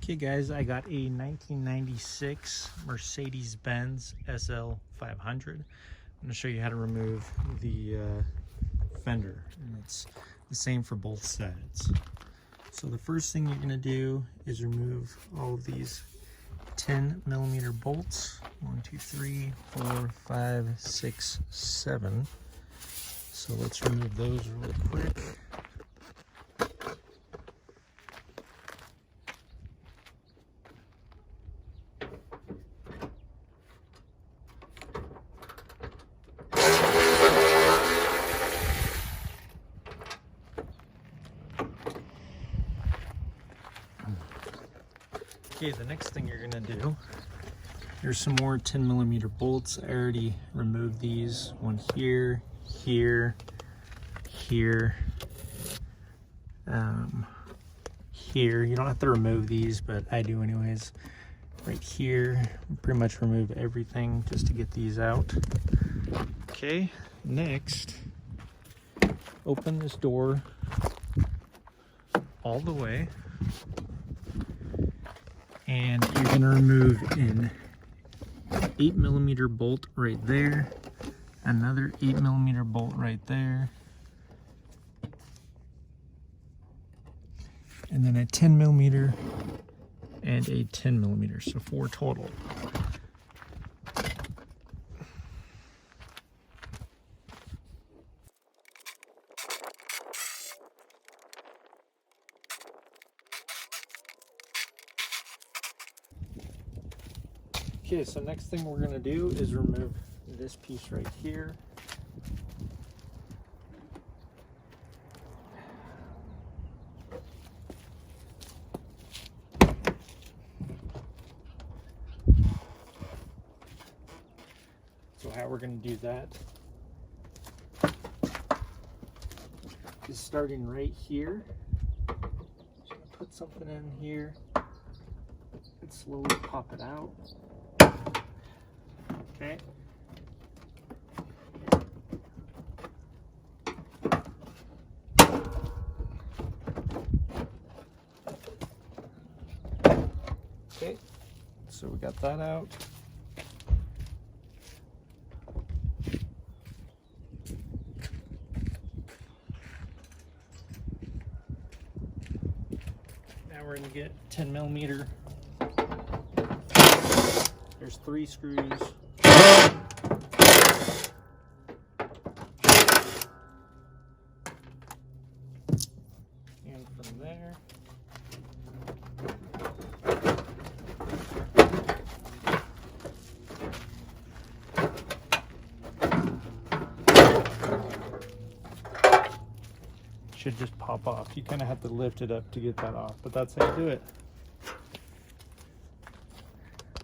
Okay guys, I got a 1996 Mercedes-Benz SL500. I'm going to show you how to remove the fender, and it's the same for both sides. So the first thing you're going to do is remove all of these 10mm bolts. 1, 2, 3, 4, 5, 6, 7. So let's remove those really quick. Okay, the next thing you're gonna do, here's some more 10mm bolts. I already removed these. One here, here, here, here. You don't have to remove these, but I do anyways. Right here, pretty much remove everything just to get these out. Okay, next, open this door all the way. And you're going to remove an 8mm bolt right there, another 8mm bolt right there, and then a 10mm and a 10mm, so 4 total. Okay, so next thing we're going to do is remove this piece right here. So how we're going to do that is starting right here. Just going to put something in here and slowly pop it out. Okay. Okay, so we got that out. Now we're going to get 10mm. There's 3 screws. And from there, should just pop off. You kind of have to lift it up to get that off, but that's how you do it.